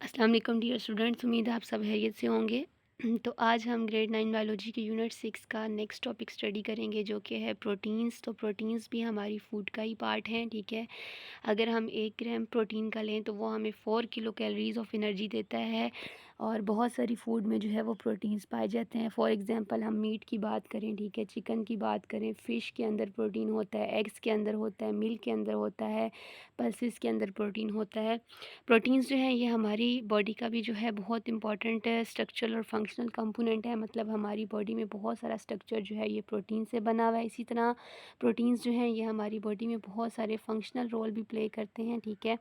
अस्सलाम वालेकुम dear students, उम्मीद है आप सब खैरियत से होंगे। तो आज हम ग्रेड 9 बायोलॉजी के यूनिट 6 का नेक्स्ट टॉपिक स्टडी करेंगे जो कि है प्रोटीन्स। तो प्रोटीन्स भी हमारी फूड का ही पार्ट हैं, ठीक है। अगर हम 1 ग्राम प्रोटीन का लें तो वो हमें 4 किलो कैलोरीज ऑफ एनर्जी देता है। और बहुत सारी फूड में जो है वो प्रोटीन्स पाए जाते हैं। फॉर एग्जांपल हम मीट की बात करें, ठीक है, चिकन की बात करें, फ़िश के अंदर प्रोटीन होता है, एग्स के अंदर होता है, मिल्क के अंदर होता है, पल्सेस के अंदर प्रोटीन होता है। प्रोटीन्स जो हैं ये हमारी बॉडी का भी जो है बहुत इंपॉर्टेंट स्ट्रक्चरल और फंक्शनल कंपोनेंट है। मतलब हमारी बॉडी में बहुत सारा स्ट्रक्चर जो है ये प्रोटीन से बना हुआ है। इसी तरह प्रोटीन्स जो हैं ये हमारी बॉडी में बहुत सारे फंक्शनल रोल भी प्ले करते हैं, ठीक है।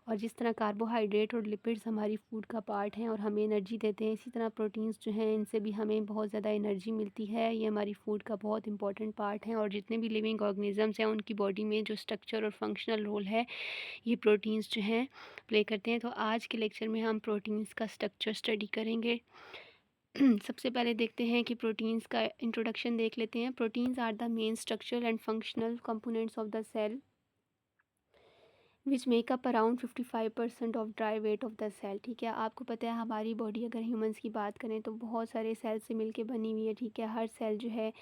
और जिस तरह कार्बोहाइड्रेट और लिपिड्स हमारी फूड का पार्ट हैं और हमें एनर्जी देते हैं, इसी तरह प्रोटीन्स जो हैं इनसे भी हमें बहुत ज़्यादा एनर्जी मिलती है। ये हमारी फूड का बहुत इंपॉर्टेंट पार्ट है। और जितने भी लिविंग ऑर्गेनिजम्स हैं उनकी बॉडी में जो स्ट्रक्चर और फंक्शनल रोल है ये प्रोटीन्स जो हैं प्ले करते हैं। तो आज के लेक्चर में हम प्रोटीन्स का स्ट्रक्चर स्टडी करेंगे। सबसे पहले देखते हैं कि प्रोटीन्स का इंट्रोडक्शन देख लेते हैं। Proteins are the main structural and functional components of the cell which make up around 55% of dry weight of the cell, ठीक है। आपको पता है हमारी बॉडी अगर ह्यूमंस की बात करें तो बहुत सारे सेल से मिलके बनी हुई है, ठीक है। हर सेल जो है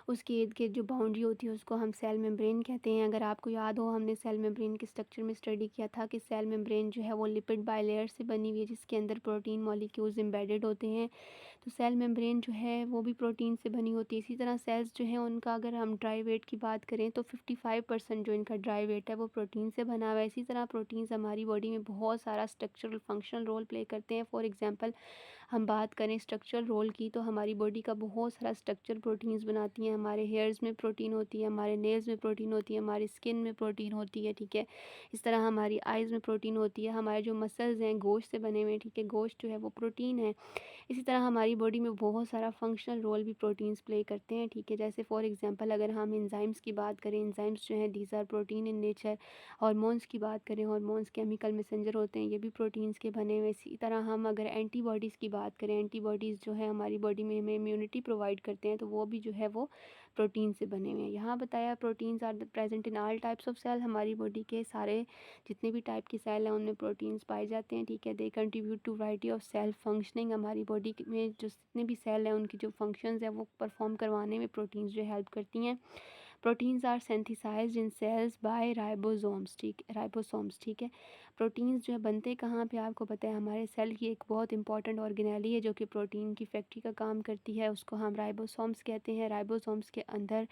उसके इर्द गिर्द जो बाउंड्री होती है उसको हम सेल मेम्ब्रेन कहते हैं। अगर आपको याद हो हमने सेल मेम्ब्रेन के स्ट्रक्चर में स्टडी किया था कि सेल मेम्ब्रेन जो है वो लिपिड बाइलेयर से बनी हुई है जिसके अंदर प्रोटीन मॉलिक्यूल्स एम्बेडेड होते हैं। तो सेल मेम्ब्रेन जो है वो भी प्रोटीन से बनी होती है। इसी तरह सेल्स जो हैं उनका अगर हम ड्राई वेट की बात करें तो 55% जो इनका ड्राई वेट है वो प्रोटीन से बना हुआ है। इसी तरह प्रोटीन्स हमारी बॉडी में बहुत सारा स्ट्रक्चरल फंक्शनल रोल प्ले करते हैं। फॉर एग्जांपल हम बात करें स्ट्रक्चरल रोल की तो हमारी बॉडी का बहुत सारा स्ट्रक्चर प्रोटीन्स बनाती हैं। हमारे हेयर्स में प्रोटीन होती है, हमारे नेल्स में प्रोटीन होती है, हमारी स्किन में प्रोटीन होती है, ठीक है। इस तरह हमारी आइज़ में प्रोटीन होती है, हमारे जो मसल्स हैं गोश्त से बने हुए हैं, ठीक है, गोश्त जो है वो प्रोटीन है। इसी तरह हमारी बॉडी में बहुत सारा फंक्शनल रोल भी प्रोटीन्स प्ले करते हैं, ठीक है। जैसे फॉर एग्जांपल अगर हम एंजाइम्स की बात करें, एंजाइम्स जो हैं these are protein in nature. Hormones की बात करें, हार्मोन्स केमिकल मैसेंजर होते हैं, ये भी प्रोटीन्स के बने हुए। इसी तरह हम अगर एंटीबॉडीज़ की बात करें, एंटीबॉडीज़ जो है हमारी बॉडी में हमें इम्यूनिटी प्रोवाइड करते हैं तो वो भी जो है वो प्रोटीन से बने हुए हैं। यहाँ बताया proteins are present in all types of cell. हमारी बॉडी के सारे जितने भी टाइप के सेल हैं उनमें प्रोटीन्स पाए जाते हैं, ठीक है। They contribute to variety of cell functioning. हमारी बॉडी में जो जितने भी सेल हैं उनकी जो फंक्शंस हैं वो परफॉर्म करवाने में प्रोटीन्स जो हेल्प करती हैं। Proteins are synthesised in cells by ribosomes, ठीक है। प्रोटीन्स जो है बनते कहाँ पे आपको पता है, हमारे सेल की एक बहुत इंपॉर्टेंट ऑर्गेनेली है जो कि प्रोटीन की फैक्ट्री का काम करती है, उसको हम राइबोसोम्स कहते हैं। राइबोसोम्स के अंदर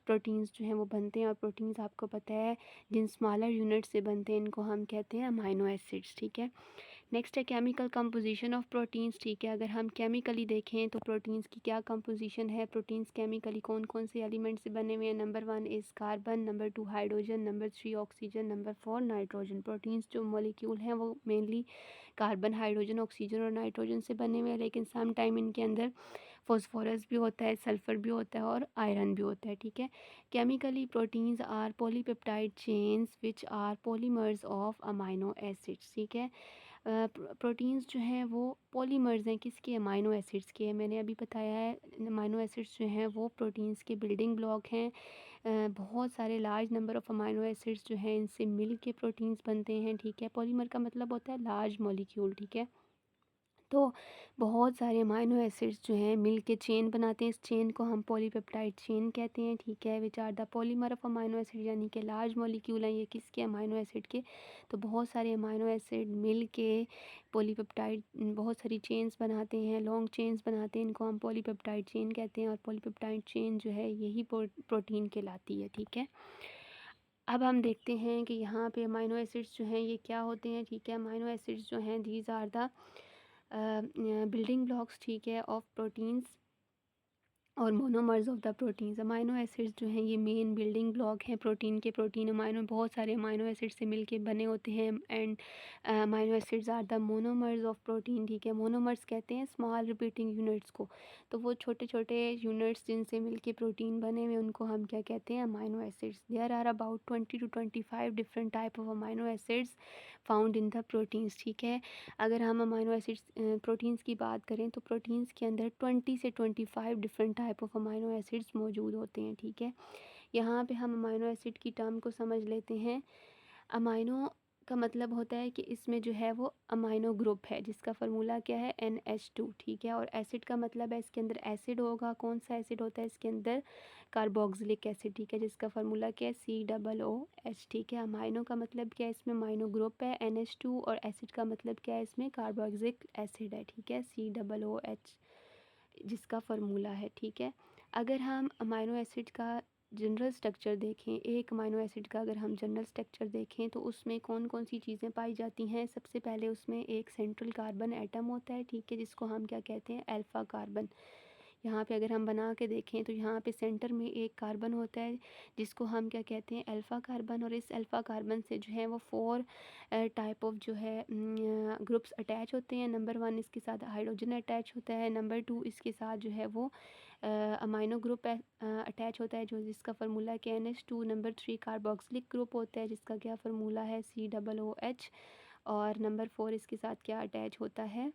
प्रोटीन्स जो हैं वो बनते हैं। और प्रोटीन्स आपको पता है जिन स्मॉलर यूनिट से बनते हैं इनको हम कहते हैं अमाइनो एसिड्स, ठीक है। नेक्स्ट है केमिकल कंपोजिशन ऑफ प्रोटीन्स, ठीक है। अगर हम केमिकली देखें तो प्रोटीन्स की क्या कंपोजिशन है, प्रोटीन्स केमिकली कौन कौन से एलिमेंट से बने हुए हैं। Number 1 is carbon, number 2 hydrogen, number 3 oxygen, number 4 nitrogen. Proteins जो मॉलिक्यूल हैं वो मेनली कार्बन, हाइड्रोजन, ऑक्सीजन और नाइट्रोजन से बने हुए हैं, लेकिन सम टाइम इनके अंदर फॉस्फोरस भी होता है, सल्फ़र भी होता है और आयरन भी होता है, ठीक है। Chemically proteins are polypeptide chains which are polymers of amino acids, ठीक है। प्रोटीन्स जो हैं वो पॉलीमर्स हैं किसके, अमाइनो एसिड्स के हैं। मैंने अभी बताया है अमाइनो एसिड्स जो हैं वो प्रोटीन्स के बिल्डिंग ब्लॉक हैं। बहुत सारे large number of amino acids जो हैं इनसे मिल के प्रोटीन्स बनते हैं, ठीक है। पॉलीमर का मतलब होता है लार्ज मॉलिक्यूल, ठीक है। तो बहुत सारे अमाइनो एसिड्स जो हैं मिल के चेन बनाते हैं, इस चेन को हम पॉलीपेप्टाइड चेन कहते हैं, ठीक है। Which are the polymer of amino acid, यानी कि लार्ज मॉलिक्यूल हैं ये किसके, अमाइनो एसिड के। तो बहुत सारे अमाइनो एसिड मिल के पॉलीपेप्टाइड बहुत सारी चेन्स बनाते हैं, लॉन्ग चेन्स बनाते हैं, इनको हम पॉलीपेप्टाइड चेन कहते हैं। और पॉलीपेप्टाइड चेन जो है यही प्रोटीन कहलाती है, ठीक है। अब हम देखते हैं कि यहाँ पे अमाइनो एसिड्स जो हैं ये क्या होते हैं, ठीक है। अमाइनो एसिड्स जो हैं these are the building blocks, ठीक है, ऑफ प्रोटीन्स और monomers of the proteins. Amino acids जो हैं ये मेन बिल्डिंग ब्लॉक हैं प्रोटीन के। प्रोटीन अमाइनो बहुत सारे अमाइनो एसिड से मिलके बने होते हैं and amino acids are the monomers of protein, ठीक है। मोनोमर्स कहते हैं स्मॉल रिपीटिंग यूनिट्स को। तो वो छोटे छोटे यूनिट्स जिनसे मिलके प्रोटीन बने हुए उनको हम क्या कहते हैं, amino acids. There are about 20 to 25 different type of amino acids found in the proteins, ठीक है। अगर हम अमाइनो एसिड्स प्रोटीन्स की बात करें तो प्रोटीन्स के अंदर 20 से 25 different type of amino acids मौजूद होते हैं, ठीक है। यहाँ पे हम अमाइनो एसिड की टर्म को समझ लेते हैं। अमाइनो का मतलब होता है कि इसमें जो है वो अमाइनो ग्रुप है जिसका फार्मूला क्या है NH2, ठीक है। और एसिड का मतलब है इसके अंदर एसिड होगा। कौन सा एसिड होता है इसके अंदर? कार्बोक्सिलिक एसिड, ठीक है, जिसका फार्मूला क्या है COOH, ठीक है। अमाइनो का मतलब क्या है? इसमें अमाइनो ग्रुप है NH2। और एसिड का मतलब क्या है? इसमें कार्बोक्सिलिक एसिड है, ठीक है, COOH जिसका फार्मूला है, ठीक है। अगर हम अमाइनो एसिड का जनरल स्ट्रक्चर देखें, एक अमाइनो एसिड का अगर हम जनरल स्ट्रक्चर देखें तो उसमें कौन कौन सी चीज़ें पाई जाती हैं? सबसे पहले उसमें एक सेंट्रल कार्बन एटम होता है, ठीक है, जिसको हम क्या कहते हैं? Alpha carbon. यहाँ पे अगर हम बना के देखें तो यहाँ पे सेंटर में एक कार्बन होता है जिसको हम क्या कहते हैं? Alpha carbon. और इस अल्फ़ा कार्बन से जो है वो 4 टाइप ऑफ जो है ग्रुप्स अटैच होते हैं। नंबर 1 इसके साथ हाइड्रोजन अटैच होता है। नंबर 2 इसके साथ जो है वो अमाइनो ग्रुप अटैच होता है जो जिसका फार्मूला है NH2। नंबर 3 कार्बोक्सिलिक ग्रुप होता है जिसका क्या फार्मूला है COOH। और नंबर 4 इसके साथ क्या अटैच होता है?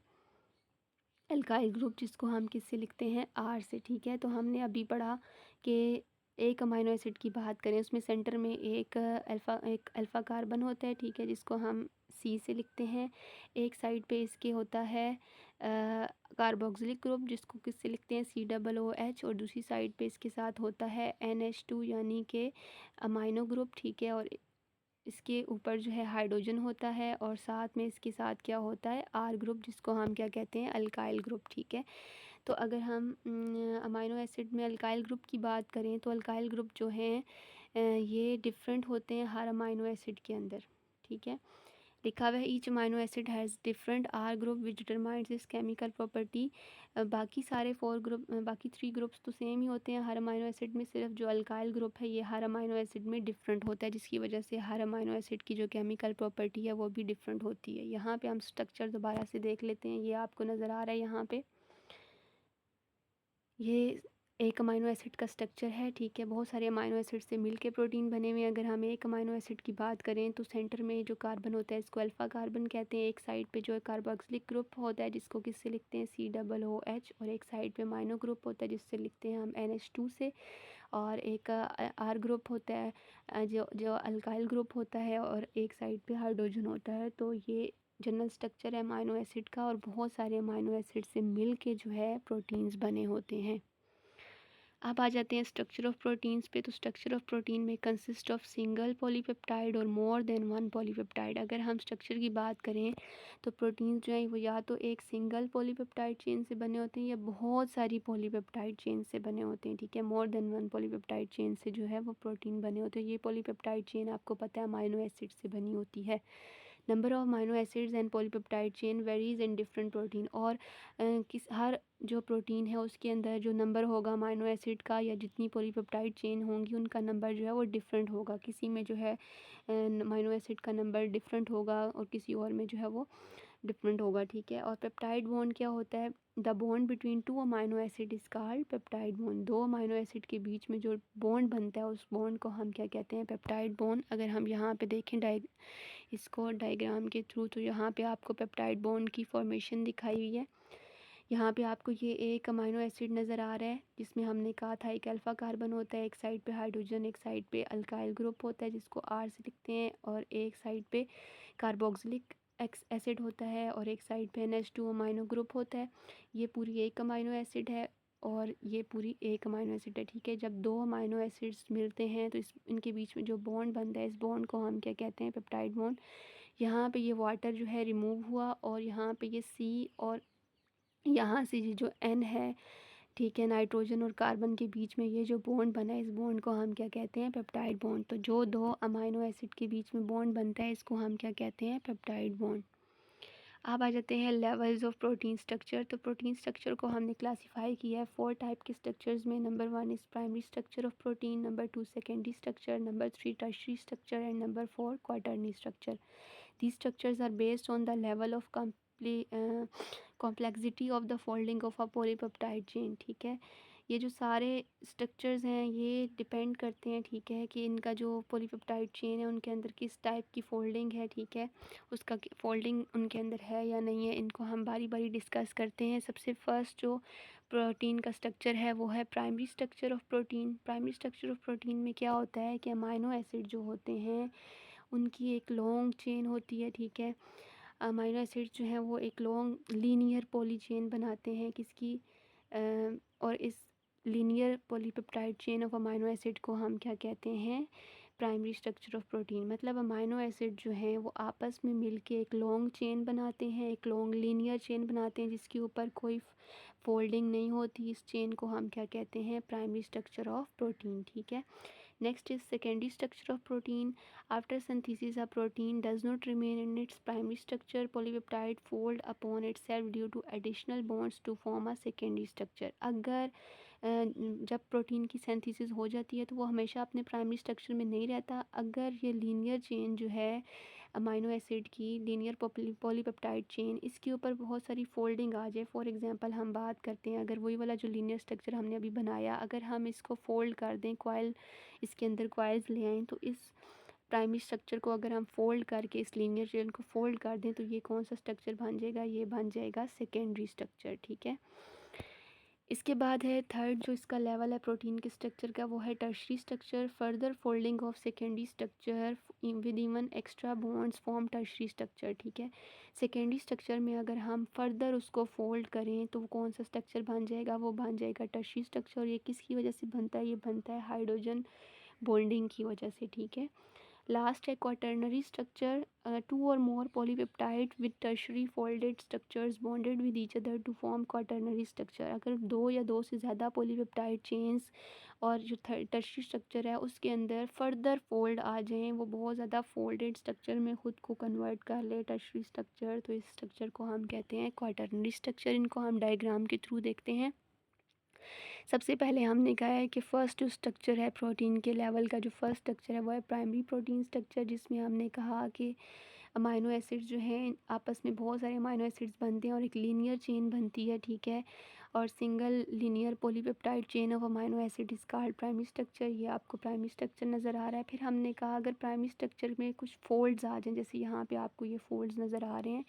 अल्काइल ग्रुप, जिसको हम किससे लिखते हैं? R से, ठीक है। तो हमने अभी पढ़ा कि एक अमाइनो एसिड की बात करें उसमें सेंटर में एक अल्फ़ा कार्बन होता है, ठीक है, जिसको हम C से लिखते हैं। एक साइड पे इसके होता है कार्बोक्सिलिक ग्रुप जिसको किससे लिखते हैं? COOH। और दूसरी साइड पे इसके साथ होता है NH2 यानी कि अमाइनो ग्रुप, ठीक है। और इसके ऊपर जो है हाइड्रोजन होता है और साथ में इसके साथ क्या होता है? R ग्रुप, जिसको हम क्या कहते हैं? अल्काइल ग्रुप, ठीक है। तो अगर हम अमाइनो एसिड में अल्काइल ग्रुप की बात करें तो अल्काइल ग्रुप जो हैं ये डिफरेंट होते हैं हर अमाइनो एसिड के अंदर, ठीक है। लिखा हुआ है each amino acid has different R group which determines it's chemical property. बाकी सारे 4 ग्रुप बाकी 3 ग्रुप्स तो सेम ही होते हैं हर अमाइनो एसिड में, सिर्फ जो अल्काइल ग्रुप है ये हर अमाइनो एसिड में डिफरेंट होता है जिसकी वजह से हर अमाइनो एसिड की जो केमिकल प्रॉपर्टी है वो भी डिफरेंट होती है। यहाँ पे हम स्ट्रक्चर दोबारा से देख लेते हैं। ये आपको नज़र आ रहा है यहाँ पे, ये एक अमाइनो एसिड का स्ट्रक्चर है, ठीक है। बहुत सारे अमाइनो एसिड से मिलके प्रोटीन बने हुए हैं। अगर हम एक अमाइनो एसिड की बात करें तो सेंटर में जो कार्बन होता है इसको अल्फ़ा कार्बन कहते हैं। एक साइड पे जो है कार्बोक्सिलिक ग्रुप होता है जिसको किससे लिखते हैं? COOH। और एक साइड पे अमाइनो ग्रुप होता है जिससे लिखते हैं हम NH2 से। और एक R ग्रुप होता है जो जो अल्काइल ग्रुप होता है। और एक साइड पे हाइड्रोजन होता है। तो ये जनरल स्ट्रक्चर है अमाइनो एसिड का। और बहुत सारे अमाइनो एसिड से मिल के जो है प्रोटीन्स बने होते हैं। अब आ जाते हैं स्ट्रक्चर ऑफ प्रोटीन्स पे। तो स्ट्रक्चर ऑफ प्रोटीन में कंसिस्ट ऑफ सिंगल पॉलीपेप्टाइड और मोर देन वन पॉलीपेप्टाइड। अगर हम स्ट्रक्चर की बात करें तो प्रोटीन जो है वो या तो एक सिंगल पॉलीपेप्टाइड चेन से बने होते हैं या बहुत सारी पॉलीपेप्टाइड चेन से बने होते हैं, ठीक है। More than one polypeptide chain से जो है वो प्रोटीन बने होते हैं। ये पॉलीपेप्टाइड चेन आपको पता है अमाइनो एसिड से बनी होती है। Number of amino acids and polypeptide chain varies in different protein. और किस हर जो प्रोटीन है उसके अंदर जो नंबर होगा अमाइनो एसिड का या जितनी पॉलीपेप्टाइड चेन होंगी उनका नंबर जो है वो डिफरेंट होगा। किसी में जो है अमाइनो एसिड का नंबर डिफरेंट होगा और किसी और में जो है वो डिफरेंट होगा, ठीक है। और पेप्टाइड बॉन्ड क्या होता है? The bond between two amino acid is called peptide bond. दो अमाइनो एसिड के बीच में जो बॉन्ड बनता है उस बॉन्ड को हम क्या कहते हैं? Peptide bond. अगर हम यहाँ पे देखें इसको डायग्राम के थ्रू तो यहाँ पे आपको पेप्टाइड बॉन्ड की फॉर्मेशन दिखाई हुई है। यहाँ पे आपको ये एक अमाइनो एसिड नज़र आ रहा है जिसमें हमने कहा था एक अल्फ़ा कार्बन होता है, एक साइड पे हाइड्रोजन, एक साइड पे अल्काइल ग्रुप होता है जिसको R से लिखते हैं। और एक साइड पे कार्बोक्सिलिक एसिड होता है और एक साइड पे NH2 अमाइनो ग्रुप होता है। ये पूरी एक अमाइनो एसिड है और ये पूरी एक अमाइनो एसिड है, ठीक है। जब दो अमाइनो एसिड्स मिलते हैं तो इनके बीच में जो बॉन्ड बनता है इस बॉन्ड को हम क्या कहते हैं? Peptide bond. यहाँ पे ये वाटर जो है रिमूव हुआ और यहाँ पे ये C और यहाँ से ये जो N है, ठीक है, नाइट्रोजन और कार्बन के बीच में ये जो बॉन्ड बना है इस बॉन्ड को हम क्या कहते हैं? Peptide bond. तो जो दो अमाइनो एसिड के बीच में बॉन्ड बनता है इसको हम क्या कहते हैं? Peptide bond. अब आ जाते हैं लेवल्स ऑफ प्रोटीन स्ट्रक्चर। तो प्रोटीन स्ट्रक्चर को हमने क्लासीफाई किया है 4 टाइप के स्ट्रक्चर्स में। Number 1 is primary structure of protein, number 2 secondary structure, number 3 tertiary structure and number 4 quaternary structure. These structures are based on the level of complexity of the folding of a polypeptide chain, ठीक है। ये जो सारे structures हैं ये depend करते हैं, ठीक है, कि इनका जो पॉलीपेप्टाइड चेन है उनके अंदर किस टाइप की फोल्डिंग है, ठीक है, उसका फोल्डिंग उनके अंदर है या नहीं है। इनको हम बारी बारी डिस्कस करते हैं। सबसे फर्स्ट जो प्रोटीन का स्ट्रक्चर है वो है primary structure of protein. Primary structure of protein में क्या होता है कि अमाइनो एसिड जो होते हैं उनकी एक लॉन्ग चेन होती है, ठीक है। अमाइनो एसिड जो हैं वो एक लॉन्ग लीनियर पॉली चेन बनाते हैं किसकी और इस linear polypeptide chain of amino acid को हम क्या कहते हैं, प्राइमरी स्ट्रक्चर ऑफ प्रोटीन। मतलब अमाइनो एसिड जो हैं वो आपस में मिलके एक लॉन्ग चेन बनाते हैं, एक लॉन्ग लीनियर चेन बनाते हैं जिसके ऊपर कोई फोल्डिंग नहीं होती। इस चेन को हम क्या कहते हैं, प्राइमरी स्ट्रक्चर ऑफ प्रोटीन, ठीक है। Next is secondary structure of protein. After synthesis, a protein does not remain in its primary structure. Polypeptide fold upon itself due to additional bonds to form a secondary structure. अगर जब protein की synthesis हो जाती है तो वो हमेशा अपने प्राइमरी स्ट्रक्चर में नहीं रहता। अगर ये लीनियर चेन जो है अमाइनो एसिड की, लीनियर पॉलीपेप्टाइड चेन, इसके ऊपर बहुत सारी फोल्डिंग आ जाए। फॉर एग्जांपल हम बात करते हैं, अगर वही वाला जो लीनियर स्ट्रक्चर हमने अभी बनाया, अगर हम इसको फोल्ड कर दें, कॉइल इसके अंदर कॉइल्स ले आएँ, तो इस प्राइमरी स्ट्रक्चर को अगर हम फोल्ड करके इस लीनियर चेन को फोल्ड कर दें तो ये कौन सा स्ट्रक्चर बन जाएगा, ये बन जाएगा सेकेंडरी स्ट्रक्चर, ठीक है। इसके बाद है थर्ड जो इसका लेवल है प्रोटीन के स्ट्रक्चर का, वो है tertiary structure. Further folding of secondary structure with even extra bonds form tertiary structure, ठीक है। सेकेंडरी स्ट्रक्चर में अगर हम फर्दर उसको फोल्ड करें तो वो कौन सा स्ट्रक्चर बन जाएगा, वो बन जाएगा टर्शरी स्ट्रक्चर। ये किसकी वजह से बनता है, ये बनता है हाइड्रोजन बॉन्डिंग की वजह से, ठीक है। लास्ट है quaternary structure, two or more polypeptide with tertiary folded structures bonded with each other to form quaternary structure. अगर दो या दो से ज़्यादा पॉलीपेप्टाइड चेन्स और जो टर्शरी स्ट्रक्चर है उसके अंदर फर्दर फोल्ड आ जाएं, वो बहुत ज़्यादा फोल्डेड स्ट्रक्चर में ख़ुद को कन्वर्ट कर ले टर्शरी स्ट्रक्चर, तो इस स्ट्रक्चर को हम कहते हैं क्वाटर्नरी स्ट्रक्चर। इनको हम डायग्राम के थ्रू देखते हैं। सबसे पहले हमने कहा है कि फ़र्स्ट जो स्ट्रक्चर है प्रोटीन के लेवल का, जो फर्स्ट स्ट्रक्चर है वो है प्राइमरी प्रोटीन स्ट्रक्चर, जिसमें हमने कहा कि अमाइनो एसिड्स जो हैं आपस में बहुत सारे अमाइनो एसिड्स बनते हैं और एक लीनियर चेन बनती है, ठीक है। और single linear polypeptide chain of amino acid is called primary structure. ये आपको प्राइमरी स्ट्रक्चर नज़र आ रहा है। फिर हमने कहा अगर प्राइमरी स्ट्रक्चर में कुछ फोल्ड्स आ जाएं, जैसे यहाँ पे आपको ये फोल्ड्स नज़र आ रहे हैं,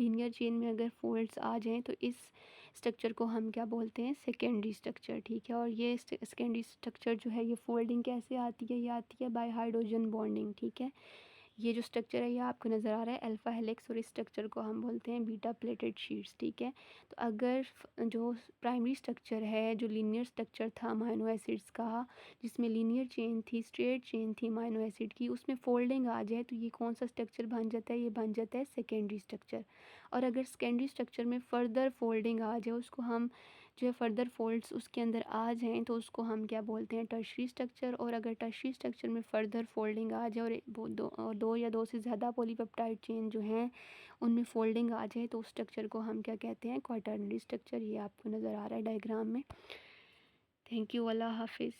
लीनियर चेन में अगर फोल्ड्स आ जाएं तो इस स्ट्रक्चर को हम क्या बोलते हैं, सेकेंडरी स्ट्रक्चर, ठीक है। और ये सेकेंडरी स्ट्रक्चर जो है ये फोल्डिंग कैसे आती है, ये आती है बाय हाइड्रोजन बॉन्डिंग, ठीक है। ये जो स्ट्रक्चर है ये आपको नज़र आ रहा है अल्फ़ा हेलिक्स, और इस स्ट्रक्चर को हम बोलते हैं बीटा प्लेटेड शीट्स, ठीक है। तो अगर जो प्राइमरी स्ट्रक्चर है, जो लीनियर स्ट्रक्चर था अमाइनो एसिड्स का, जिसमें लीनियर चेन थी, स्ट्रेट चेन थी अमाइनो एसिड की, उसमें फोल्डिंग आ जाए तो ये कौन सा स्ट्रक्चर बन जाता है, ये बन जाता है सेकेंडरी स्ट्रक्चर। और अगर सेकेंडरी स्ट्रक्चर में फ़र्दर फोल्डिंग आ जाए, उसको हम जो है फर्दर फोल्ड्स उसके अंदर आ जाएं तो उसको हम क्या बोलते हैं, टर्शरी स्ट्रक्चर। और अगर टर्शरी स्ट्रक्चर में फ़र्दर फोल्डिंग आ जाए और दो या दो से ज़्यादा पॉलीपेप्टाइड चेन जो हैं उनमें फोल्डिंग आ जाए तो उस स्ट्रक्चर को हम क्या कहते हैं, क्वाटर्नरी स्ट्रक्चर। ये आपको नज़र आ रहा है डायग्राम में। थैंक यू, अल्लाह हाफिज़।